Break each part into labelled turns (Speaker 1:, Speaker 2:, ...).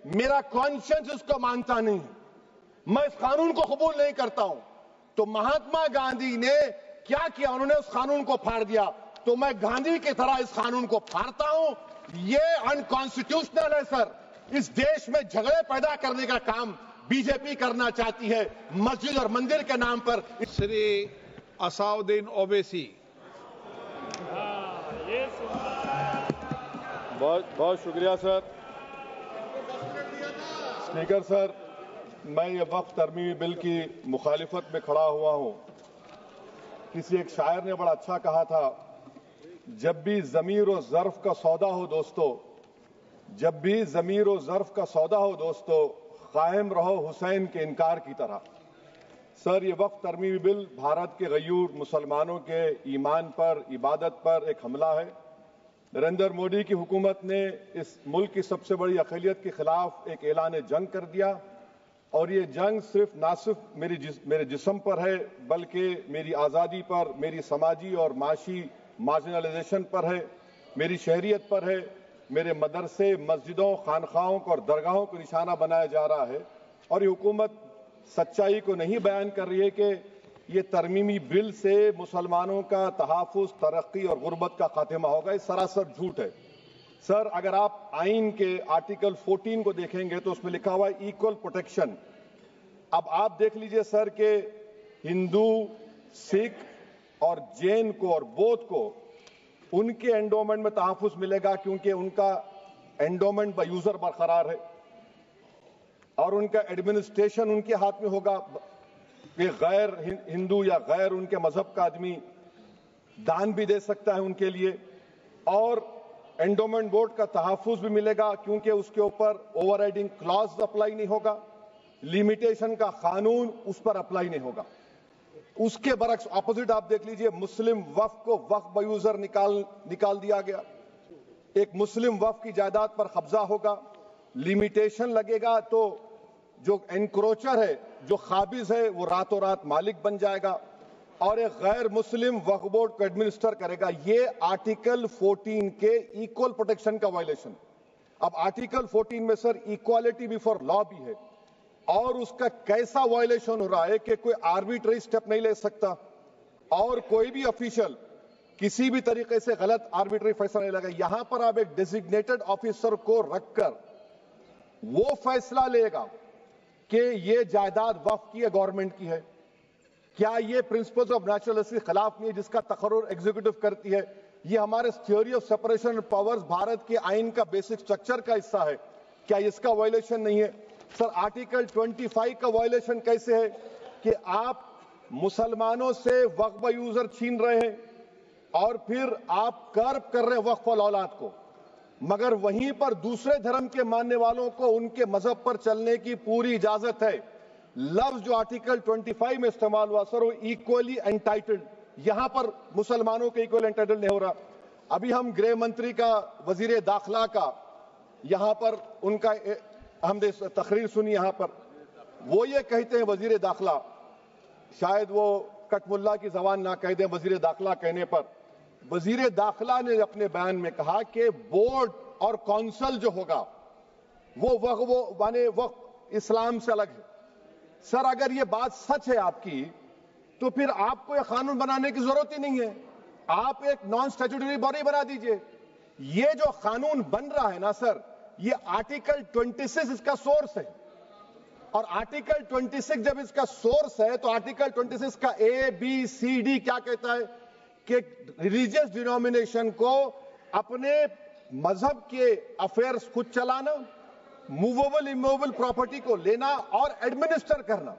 Speaker 1: मेरा कॉन्शियंस इसको मानता नहीं, मैं इस कानून को कबूल नहीं करता हूं। तो महात्मा गांधी ने क्या किया, उन्होंने उस कानून को फाड़ दिया, तो मैं गांधी की तरह इस कानून को फाड़ता हूं। ये अनकॉन्स्टिट्यूशनल है सर। इस देश में झगड़े पैदा करने का काम बीजेपी करना चाहती है मस्जिद और मंदिर के नाम पर।
Speaker 2: श्री असाउद्दीन ओवैसी।
Speaker 3: बहुत शुक्रिया सर। स्पीकर सर, मैं ये वक्फ तरमीमी बिल की मुखालिफत में खड़ा हुआ हूं। किसी एक शायर ने बड़ा अच्छा कहा था, जब भी ज़मीर और ज़र्फ का सौदा हो दोस्तों, जब भी ज़मीर और ज़र्फ का सौदा हो दोस्तों, कायम रहो हुसैन के इनकार की तरह। सर, ये वक्फ तरमीमी बिल भारत के गयूर मुसलमानों के ईमान पर, इबादत पर एक हमला है। नरेंद्र मोदी की हुकूमत ने इस मुल्क की सबसे बड़ी अक़लियत के खिलाफ एक ऐलान जंग कर दिया, और ये जंग ना सिर्फ मेरे जिस्म पर है, बल्कि मेरी आज़ादी पर, मेरी समाजी और माशी मार्जिनलाइजेशन पर है, मेरी शहरियत पर है, मेरे मदरसे, मस्जिदों, खानखाहों और दरगाहों को निशाना बनाया जा रहा है। और ये हुकूमत सच्चाई को नहीं बयान कर रही है कि ये तरमीमी बिल से मुसलमानों का तहफ़्फ़ुज़, तरक्की और गुर्बत का खात्मा होगा। ये सरासर झूठ है। सर, अगर आप आइन के आर्टिकल 14 को देखेंगे तो उसमें लिखा हुआ है इक्वल प्रोटेक्शन। अब आप देख लीजिए सर कि हिंदू, सिख और जैन को और बौद्ध को उनके एंडोमेंट में तहफ़्फ़ुज़ मिलेगा, क्योंकि उनका एंडोमेंट बाय यूजर बरकरार है और उनका एडमिनिस्ट्रेशन उनके हाथ में होगा। कि गैर हिंदू या गैर उनके मजहब का आदमी दान भी दे सकता है उनके लिए, और एंडोमेंट बोर्ड का तहफ़्फ़ुज़ भी मिलेगा, क्योंकि उसके ऊपर ओवरराइडिंग क्लॉज अप्लाई नहीं होगा, लिमिटेशन का कानून उस पर अप्लाई नहीं होगा। उसके बरक्स ऑपोजिट आप देख लीजिए, मुस्लिम वक्फ को वक्फ बाय यूजर निकाल दिया गया। एक मुस्लिम वक्फ की जायदाद पर कब्जा होगा, लिमिटेशन लगेगा, तो जो एनक्रोचर है, जो खाबिज है, वो रातों रात मालिक बन जाएगा और एक गैर मुस्लिम वक्फ बोर्ड को एडमिनिस्टर करेगा। ये आर्टिकल 14 के इक्वल प्रोटेक्शन का वायलेशन। अब आर्टिकल 14 में सर इक्वालिटी बिफोर लॉ भी है, और उसका कैसा वायलेशन हो रहा है कि कोई आर्बिट्ररी स्टेप नहीं ले सकता, और कोई भी ऑफिशियल किसी भी तरीके से गलत आर्बिट्ररी फैसला नहीं लेगा। यहां पर आप एक डेजिग्नेटेड ऑफिसर को रखकर वो फैसला लेगा कि ये जायदाद वक्फ की है, गवर्नमेंट की है। क्या ये प्रिंसिपल्स ऑफ नेचुरल के खिलाफ नहीं है, जिसका तकर्रुर एग्जीक्यूटिव करती है? ये हमारे theory of separation of powers, Bharat के आइन का बेसिक स्ट्रक्चर का हिस्सा है। क्या इसका वायलेशन नहीं है? सर, आर्टिकल 25 का वायलेशन कैसे है कि आप मुसलमानों से वक्फ बाय यूजर छीन रहे हैं और फिर आप कर्ब कर रहे हैं वक्फ औलाद को, मगर वहीं पर दूसरे धर्म के मानने वालों को उनके मजहब पर चलने की पूरी इजाजत है। लफ्ज जो आर्टिकल 25 में इस्तेमाल हुआ सर, वो इक्वली एंटाइटल्ड, यहां पर मुसलमानों के इक्वल एंटाइटल्ड नहीं हो रहा। अभी हम गृह मंत्री का, वजीर दाखिला का यहां पर उनका हमने तकरीर सुनी, यहां पर वो ये कहते हैं, वजीर दाखिला, शायद वो कटमुल्ला की जबान ना कह दें, वजीर दाखिला कहने पर वजीर दाखिला ने अपने बयान में कहा कि बोर्ड और काउंसिल जो होगा वो माने वक्फ इस्लाम से अलग है। सर, अगर ये बात सच है आपकी, तो फिर आपको ये कानून बनाने की जरूरत ही नहीं है। आप एक नॉन स्टैट्यूटरी बॉडी बना दीजिए। ये जो कानून बन रहा है ना सर, ये आर्टिकल 26 इसका सोर्स है, और आर्टिकल 26 जब इसका सोर्स है तो आर्टिकल 26 का ABCD क्या कहता है कि रिलीजियस डिनोमिनेशन को अपने मजहब के अफेयर्स खुद चलाना, मूवेबल इमूवेबल प्रॉपर्टी को लेना और एडमिनिस्टर करना।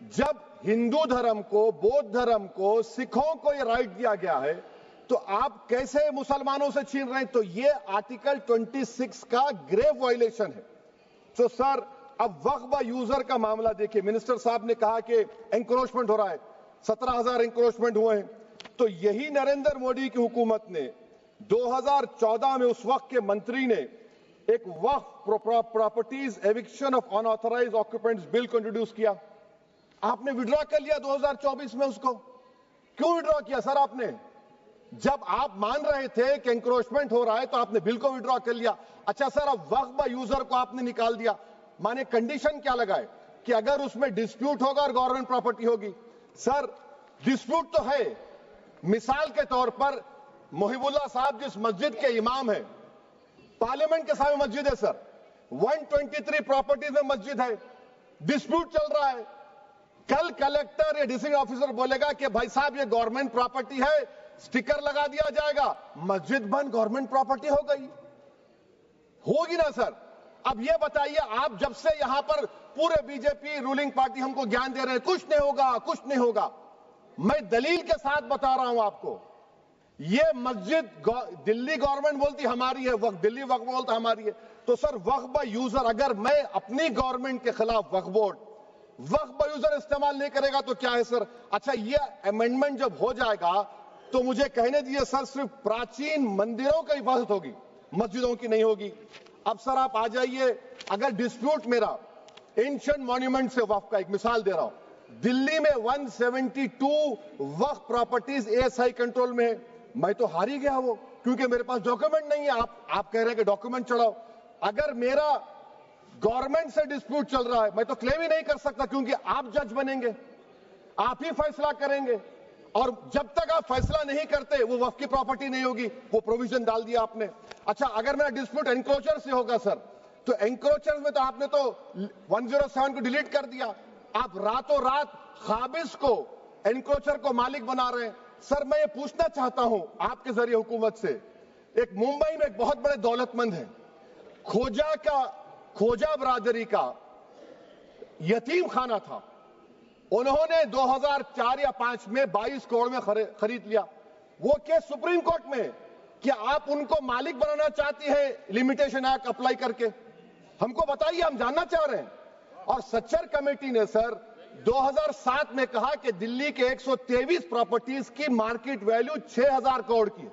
Speaker 3: जब हिंदू धर्म को, बौद्ध धर्म को, सिखों को यह राइट दिया गया है, तो आप कैसे मुसलमानों से छीन रहे हैं? तो ये आर्टिकल 26 का ग्रेव वायलेशन है। तो सर, अब वक्फ बाय यूजर का मामला देखिए, मिनिस्टर साहब ने कहा कि एंक्रोचमेंट हो रहा है, 17,000 एंक्रोचमेंट हुए हैं। तो यही नरेंद्र मोदी की हुकूमत ने 2014 में उस वक्त के मंत्री ने एक Waqf properties eviction of unauthorised occupants bill को इंट्रोड्यूस किया। आपने विड्रॉ कर लिया 2024 में उसको। क्यों विड्रॉ किया सर आपने?
Speaker 1: जब आप मान रहे थे कि एंक्रोचमेंट हो रहा है तो आपने बिल को विड्रॉ कर लिया। अच्छा सर, अब वक्फ बाय यूजर को आपने निकाल दिया, माने कंडीशन क्या लगाए कि अगर उसमें डिस्प्यूट होगा और गवर्नमेंट प्रॉपर्टी होगी। सर डिस्प्यूट तो है, मिसाल के तौर पर मोहिबुल्लाह साहब जिस मस्जिद के इमाम है, पार्लियामेंट के सामने मस्जिद है सर, 123 प्रॉपर्टीज में मस्जिद है, डिस्प्यूट चल रहा है। कल कलेक्टर या डिस्ट्रिक्ट ऑफिसर बोलेगा कि भाई साहब ये गवर्नमेंट प्रॉपर्टी है, स्टिकर लगा दिया जाएगा, मस्जिद बंद, गवर्नमेंट प्रॉपर्टी हो गई, होगी ना सर। अब ये बताइए, आप जब से यहां पर पूरे बीजेपी रूलिंग पार्टी हमको ज्ञान दे रहे हैं कुछ नहीं होगा, कुछ नहीं होगा, मैं दलील के साथ बता रहा हूं आपको। ये मस्जिद दिल्ली गवर्नमेंट बोलती हमारी है, वक्फ दिल्ली वक्फ बोलता हमारी है, तो सर वक्फ बाय यूजर, अगर मैं अपनी गवर्नमेंट के खिलाफ वक्फ बोर्ड वक्फ बाय यूजर इस्तेमाल नहीं करेगा तो क्या है सर। अच्छा, ये अमेंडमेंट जब हो जाएगा तो मुझे कहने दीजिए सर, सिर्फ प्राचीन मंदिरों की हिफाजत होगी, मस्जिदों की नहीं होगी। अब सर आप आ जाइए, अगर डिस्प्यूट मेरा एंशिएंट मॉन्यूमेंट से वक्फ का, एक मिसाल दे रहा हूं, दिल्ली में 172 वक्फ प्रॉपर्टीज एएसआई कंट्रोल में है, मैं तो हार ही गया वो, क्योंकि मेरे पास डॉक्यूमेंट नहीं है। आप कह रहे हैं कि डॉक्यूमेंट चढ़ाओ, अगर मेरा गवर्नमेंट से डिस्प्यूट चल रहा है मैं तो क्लेम ही नहीं कर सकता, क्योंकि आप जज बनेंगे, आप ही फैसला करेंगे, और जब तक आप फैसला नहीं करते वो वक्फ की प्रॉपर्टी नहीं होगी, वो प्रोविजन डाल दिया आपने। अच्छा, अगर मेरा डिस्प्यूट एनक्रोचर से होगा सर, तो एनक्रोचर में तो आपने तो 107 को डिलीट कर दिया, आप रातों रात खाबिज को, एनक्रोचर को मालिक बना रहे हैं। सर मैं ये पूछना चाहता हूं आपके जरिए हुकूमत से, एक मुंबई में एक बहुत बड़े दौलतमंद है, खोजा बरादरी का यतीम खाना था, उन्होंने 2004 या 5 में 22 करोड़ में खरीद लिया। वो केस सुप्रीम कोर्ट में कि आप उनको मालिक बनाना चाहती है लिमिटेशन एक्ट अप्लाई करके, हमको बताइए, हम जानना चाह रहे हैं। और सच्चर कमेटी ने सर 2007 में कहा कि दिल्ली के 123 प्रॉपर्टीज की मार्केट वैल्यू 6000 करोड़ की।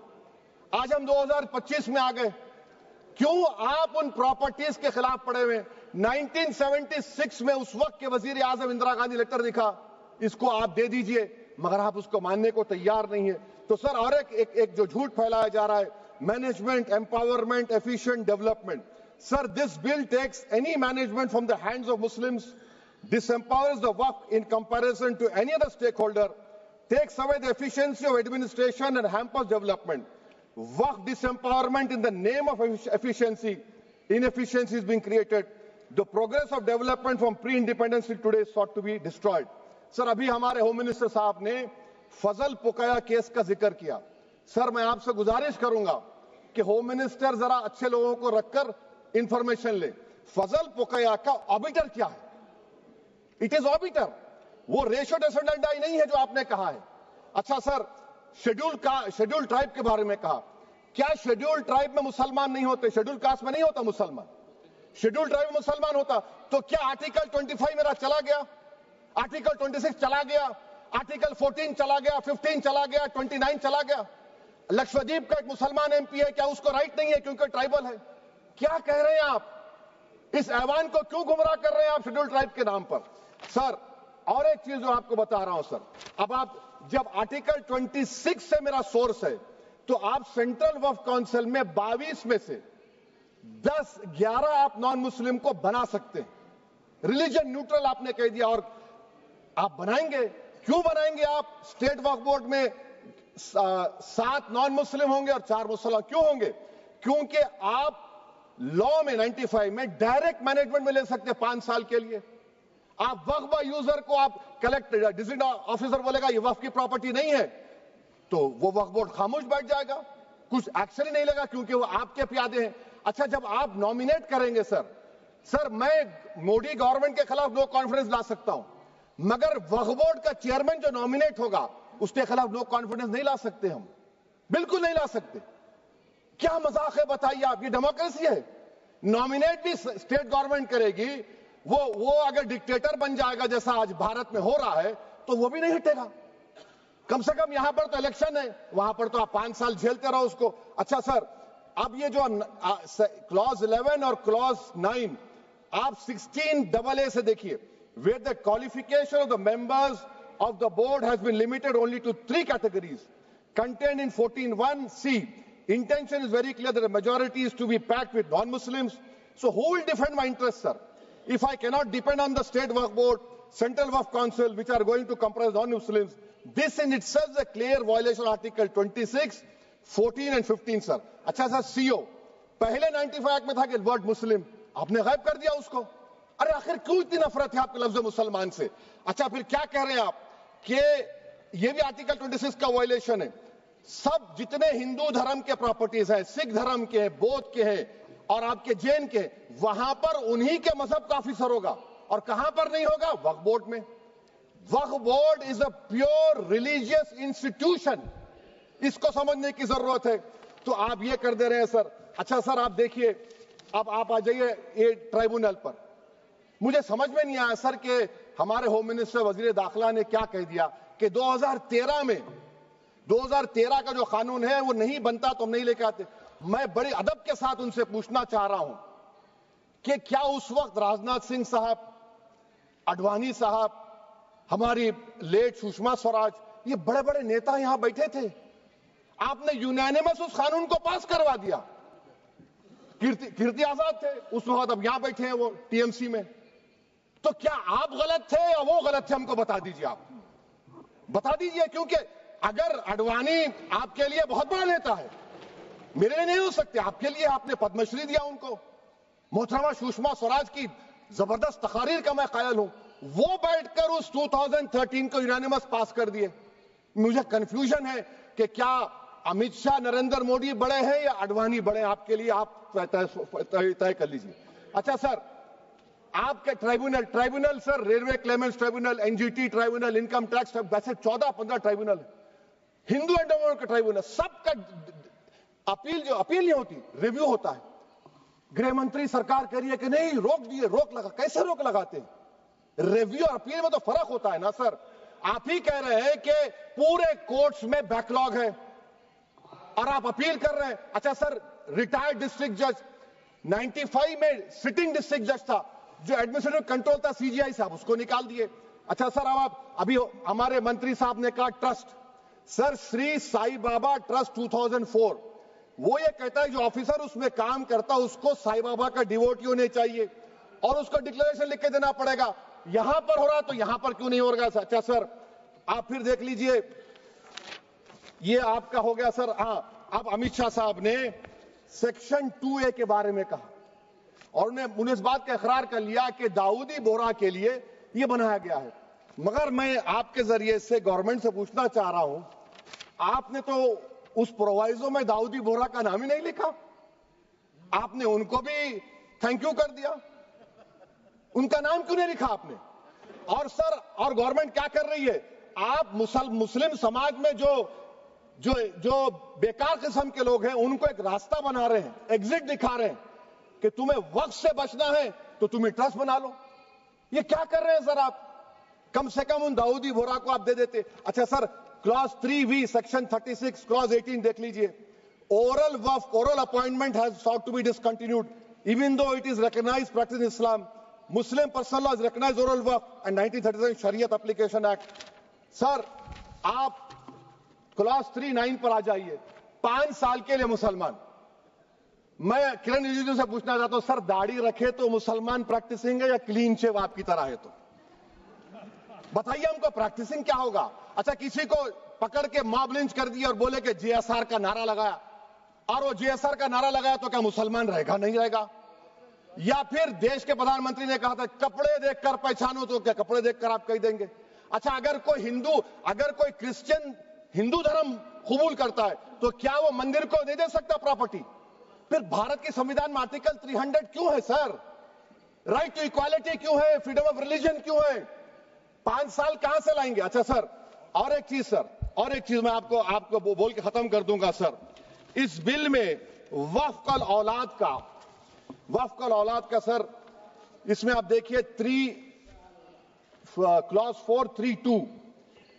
Speaker 1: आज हम 2025 में आ गए, क्यों आप उन प्रॉपर्टीज के खिलाफ पड़े हुए? 1976 में उस वक्त के वजीर आजम इंदिरा गांधी लेटर लिखा, इसको आप दे दीजिए, मगर आप उसको मानने को तैयार नहीं है। तो सर और एक जो झूठ फैलाया जा रहा है, management empowerment efficient development, sir this bill takes any management from the hands of Muslims, disempowers the waqf in comparison to any other stakeholder, takes away the efficiency of administration and hampers development. Waqf disempowerment in the name of efficiency, inefficiency is being created. The progress of development from pre-independence till today is sought to be destroyed. Sir अभी हमारे home minister साहब ने फजल पुकाया case का जिक्र किया। Sir मैं आपसे गुजारिश करूंगा कि होम मिनिस्टर जरा अच्छे लोगों को रखकर इंफॉर्मेशन ले। फजल पुकाया का ऑबिटर क्या है? इट इज ऑबिटर, वो रेशियो डिसेंडेंटाई नहीं है जो आपने कहा है। अच्छा सर, शेड्यूल ट्राइब के बारे में कहा, क्या शेड्यूल ट्राइब में मुसलमान नहीं होते? शेड्यूल कास्ट में नहीं होता मुसलमान, शेड्यूल ट्राइब में मुसलमान होता। तो क्या आर्टिकल 25 मेरा चला गया, आर्टिकल 26 चला गया, आर्टिकल 14 चला गया, 15 चला गया, 29 चला गया? लक्षद्वीप का एक मुसलमान एमपी है, क्या उसको राइट नहीं है क्योंकि ट्राइबल है? क्या कह रहे हैं आप? इस ऐवान को क्यों गुमराह कर रहे हैं आप शेड्यूल ट्राइब के नाम पर? सर और एक चीज जो आपको बता रहा हूं सर, अब आप जब आर्टिकल 26 से मेरा सोर्स है, तो आप सेंट्रल वक्फ काउंसिल में 22 में से 11 आप नॉन मुस्लिम को बना सकते हैं, रिलीजन न्यूट्रल आपने कह दिया, और आप बनाएंगे, क्यों बनाएंगे आप? स्टेट वक्फ बोर्ड में 7 नॉन मुस्लिम होंगे और 4 मुसलमान, क्यों होंगे? क्योंकि आप लॉ में 95 में डायरेक्ट मैनेजमेंट में ले सकते हैं 5 साल के लिए। आप वक्फ बाय यूजर को आप कलेक्टर डिस्ट्रिक्ट ऑफिसर बोलेगा ये वक्फ की प्रॉपर्टी नहीं है, तो वो वक्फ बोर्ड खामोश बैठ जाएगा, कुछ एक्शन ही नहीं लगा, क्योंकि वो आपके प्यादे हैं। अच्छा, जब आप नॉमिनेट करेंगे सर मैं मोदी गवर्नमेंट के खिलाफ नो कॉन्फिडेंस ला सकता हूं, मगर वक्फ बोर्ड का चेयरमैन जो नॉमिनेट होगा उसके खिलाफ नो कॉन्फिडेंस नहीं ला सकते, हम बिल्कुल नहीं ला सकते। क्या मजाक है बताइए आप? ये डेमोक्रेसी है। नॉमिनेट भी स्टेट गवर्नमेंट करेगी, वो अगर डिक्टेटर बन जाएगा जैसा आज भारत में हो रहा है तो वो भी नहीं हटेगा। कम से कम यहां पर तो इलेक्शन है, वहां पर तो आप 5 साल झेलते रहो उसको। अच्छा सर, अब ये जो क्लॉज 11 और क्लॉज 9 आप 16AA से देखिए, where the qualification of the members of the board has been limited only to 3 categories. contained in 14(1)(c). Intention is very clear that the majority is to be packed with non-Muslims. So who will defend my interests, sir? If I cannot depend on the State Waqf Board, Central Waqf Council, which are going to comprise non-Muslims, this in itself is a clear violation of Article 26, 14 and 15, sir. अच्छा sir, CO पहले 95 act में था कि word मुस्लिम, आपने गायब कर दिया उसको। अरे आखिर क्यों इतनी नफरत है आपके लफ्ज मुसलमान से? अच्छा फिर क्या कह रहे हैं आप कि ये भी आर्टिकल 26 का वायलेशन है। सब जितने हिंदू धर्म के प्रॉपर्टीज हैं, सिख धर्म के, बौद्ध के हैं और आपके जैन के, वहां पर उन्हीं के मजहब का ऑफिसर होगा। और कहां पर नहीं होगा? वक्फ बोर्ड में। Waqf board is a pure religious institution, इसको समझने की जरूरत है। तो आप ये कर दे रहे हैं सर। अच्छा सर, आप देखिए, अब आप आ जाइए ये ट्राइब्यूनल पर। मुझे समझ में नहीं आया सर कि हमारे होम मिनिस्टर वजीर दाखिला ने क्या कह दिया कि 2013 का जो कानून है वो नहीं बनता तो हम नहीं लेके आते। मैं बड़े अदब के साथ उनसे पूछना चाह रहा हूं कि क्या उस वक्त राजनाथ सिंह साहब, अडवाणी साहब, हमारी लेट सुषमा स्वराज, ये बड़े बड़े नेता यहां बैठे थे? आपने यूनानिमस उस कानून को पास करवा दिया। कीर्ति आजाद थे उस वक्त, अब यहां बैठे हैं वो टीएमसी में। तो क्या आप गलत थे या वो गलत थे? हमको बता दीजिए, आप बता दीजिए। क्योंकि अगर अडवाणी आपके लिए बहुत बड़ा नेता है, मेरे लिए नहीं हो सकते, आपके लिए आपने पद्मश्री दिया उनको। मोहतरमा सुषमा स्वराज की जबरदस्त तकारीर का मैं कायल हूं, वो बैठकर उस 2013 को यूनानिमस पास कर दिए। मुझे कंफ्यूजन है कि क्या अमित शाह, नरेंद्र मोदी बड़े हैं या अडवाणी बड़े? आपके लिए आप तय कर लीजिए। अच्छा सर, आपके tribunal sir, railway Clements tribunal, NGT tribunal, income tax, वैसे 14-15 ट्राइब्यूनल है। हिंदू एंडोमेंट का ट्राइब्यूनल, सबका अपील नहीं होती, रिव्यू होता है। गृह मंत्री सरकार कह रही है कि नहीं, रोक दिए, रोक लगा। कैसे रोक लगाते हैं? रिव्यू और अपील में तो फर्क होता है ना सर। आप ही कह रहे हैं कि पूरे कोर्ट्स में बैकलॉग है और आप अपील कर रहे हैं। अच्छा सर, रिटायर्ड डिस्ट्रिक्ट जज 95 में सिटिंग डिस्ट्रिक्ट जज था, जो एडमिनिस्ट्रेटिव कंट्रोल था सीजीआई साहब, उसको निकाल दिए। अच्छा सर, अब आप अभी हमारे मंत्री साहब ने कहा trust, sir Shri Sai Baba trust 2004, वो ये कहता है जो ऑफिसर उसमें काम करता उसको साई बाबा का डिवोटी होने चाहिए और उसको डिक्लेरेशन लिख के देना पड़ेगा। यहां पर हो रहा तो यहां पर क्यों नहीं हो रहा? अच्छा सर, आप फिर देख लीजिए, ये आपका हो गया सर। हाँ, अब अमित शाह साहब ने सेक्शन 2A के बारे में कहा और उन्होंने इस बात का इकरार कर लिया कि दाऊदी बोहरा के लिए ये बनाया गया है। मगर मैं आपके जरिए से गवर्नमेंट से पूछना चाह रहा हूं, आपने तो उस प्रोवाइजो में दाऊदी बोहरा का नाम ही नहीं लिखा। आपने उनको भी थैंक यू कर दिया, उनका नाम क्यों नहीं लिखा आपने? और सर, और गवर्नमेंट क्या कर रही है? आप मुस्लिम समाज में जो बेकार किस्म के लोग हैं उनको एक रास्ता बना रहे हैं, एग्जिट दिखा रहे हैं कि तुम्हें वक्त से बचना है तो तुम्हें ट्रस्ट बना लो। ये क्या कर रहे हैं सर आप? कम से कम उन दाऊदी बोहरा को आप दे देते। अच्छा sir, clause 3V section 36 clause 18 देख लीजिए। Oral Waqf, oral appointment has sought to be discontinued even though it is recognized practice in Islam. Muslim personal law has recognized oral waqf and 1937 Shariat Application Act. Sir, आप clause 39 पर आ जाइए। 5 साल के लिए मुसलमान, मैं किरण रिजिजू से पूछना चाहता हूं, सर दाढ़ी रखे तो मुसलमान प्रैक्टिसिंग है या क्लीन शेव आपकी तरह है? तो बताइए हमको, प्रैक्टिसिंग क्या होगा? अच्छा, किसी को पकड़ के मॉब लिंच कर दिया और बोले कि JSR का नारा लगाया, और वो JSR का नारा लगाया तो क्या मुसलमान रहेगा? नहीं रहेगा। या फिर देश के प्रधानमंत्री ने कहा था कपड़े देखकर पहचानो, तो क्या कपड़े देखकर आप कह देंगे? अच्छा, अगर कोई क्रिश्चियन हिंदू धर्म कबूल करता है तो क्या वो मंदिर को नहीं दे सकता प्रॉपर्टी? फिर भारत के संविधान में आर्टिकल 300 क्यों है सर? राइट टू इक्वालिटी क्यों है? फ्रीडम ऑफ रिलीजन क्यों है? 5 साल कहां से लाएंगे? अच्छा सर, और एक चीज सर, और एक चीज मैं आपको बोल के खत्म कर दूंगा सर। इस बिल में वक्फ औलाद का सर, इसमें आप देखिए clause 432,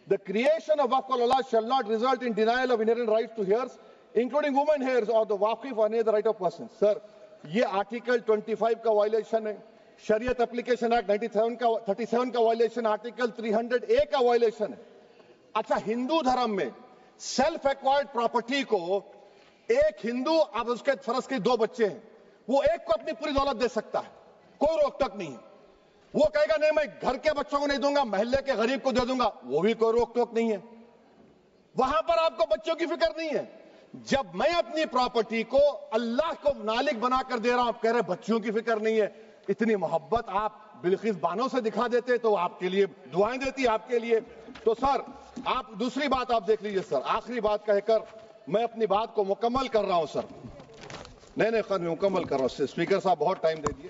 Speaker 1: the creation of waqf al-awlad shall not result in denial of inherent rights to heirs, including women heirs or the waqif or any other right of person. Sir, ये article 25 का violation है, शरीयत application act 37 का violation, article 300A का violation है। अच्छा, हिंदू धर्म में सेल्फ एक्वायर्ड प्रॉपर्टी को एक हिंदू, अब उसके फर्ज के 2 बच्चे हैं, वो एक को अपनी पूरी दौलत दे सकता है, कोई रोक टोक नहीं है। वो कहेगा नहीं मैं घर के बच्चों को नहीं दूंगा, मोहल्ले के गरीब को दे दूंगा, वो भी कोई रोक टोक नहीं है। वहां पर आपको बच्चों की फिक्र नहीं है। जब मैं अपनी प्रॉपर्टी को अल्लाह को मालिक बनाकर दे रहा हूं, आप कह रहे बच्चों की फिक्र नहीं है। इतनी मोहब्बत आप बिल्किस बानो से दिखा देते तो आपके लिए दुआएं देती आपके लिए। तो सर आप दूसरी बात आप देख लीजिए सर, आखिरी बात कहकर मैं अपनी बात को मुकम्मल कर रहा हूं सर। नहीं मुकम्मल कर रहा हूं, स्पीकर साहब बहुत टाइम दे दिए।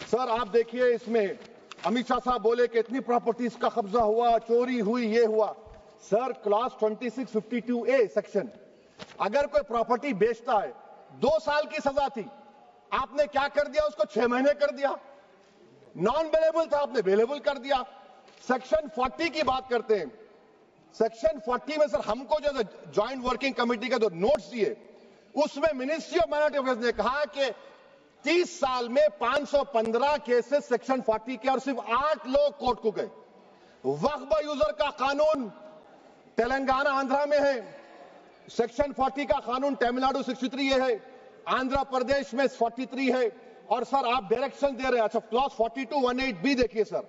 Speaker 1: सर आप देखिए, इसमें अमित शाह साहब बोले कि इतनी प्रॉपर्टीज का कब्जा हुआ, चोरी हुई, ये हुआ। सर क्लॉज 2652A सेक्शन, अगर कोई प्रॉपर्टी बेचता है 2 साल की सजा थी, आपने क्या कर दिया, उसको 6 महीने कर दिया। नॉन बेलेबल था, आपने बेलेबल कर दिया। सेक्शन 40 की बात करते हैं। सेक्शन 40 में सर हमको जो ज्वाइंट वर्किंग कमेटी का जो नोट्स दिए, उसमें मिनिस्ट्री ऑफ माइनॉरिटी अफेयर्स ने कहा कि 30 साल में 515 केसेस सेक्शन 40 के, और सिर्फ 8 लोग कोर्ट को गए। वक्फ यूजर का कानून तेलंगाना आंध्रा में है, सेक्शन 40 का कानून तमिलनाडु 63 है, आंध्र प्रदेश में 43 है। और सर आप डायरेक्शन दे रहे हैं, अच्छा क्लॉज 4218B देखिए सर,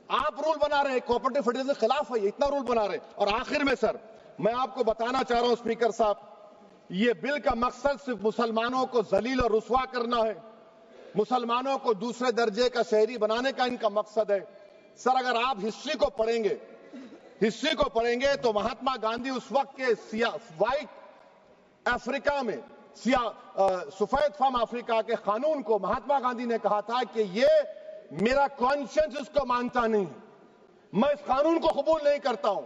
Speaker 1: आप रूल बना रहे हैं, कोऑपरेटिव फेडरलिज्म के खिलाफ है, इतना रूल बना रहे हैं। और आखिर में सर मैं आपको बताना चाह रहा हूं स्पीकर साहब, ये बिल का मकसद सिर्फ मुसलमानों को जलील और रुस्वा करना है, मुसलमानों को दूसरे दर्जे का शहरी बनाने का इनका मकसद है। सर अगर आप हिस्ट्री को पढ़ेंगे तो महात्मा गांधी उस वक्त के व्हाइट अफ्रीका में सफेद फार्म अफ्रीका के कानून को महात्मा गांधी ने कहा था कि ये मेरा कॉन्शियंस इसको मानता नहीं है, मैं इस कानून को कबूल नहीं करता हूं।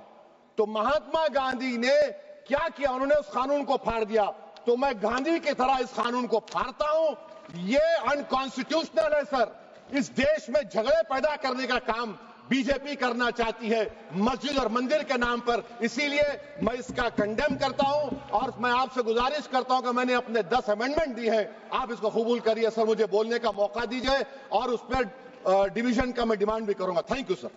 Speaker 1: तो महात्मा गांधी ने क्या किया, उन्होंने उस कानून को फाड़ दिया। तो मैं गांधी की तरह इस कानून को फाड़ता हूं। ये अनकॉन्स्टिट्यूशनल है सर। इस देश में झगड़े पैदा करने का काम बीजेपी करना चाहती है मस्जिद और मंदिर के नाम पर, इसीलिए मैं इसका कंडेम करता हूं। और मैं आपसे गुजारिश करता हूं कि मैंने अपने 10 अमेंडमेंट दी है, आप इसको कबूल करिए सर, मुझे बोलने का मौका दीजिए और उस पर डिवीजन का मैं डिमांड भी करूंगा। Thank you sir.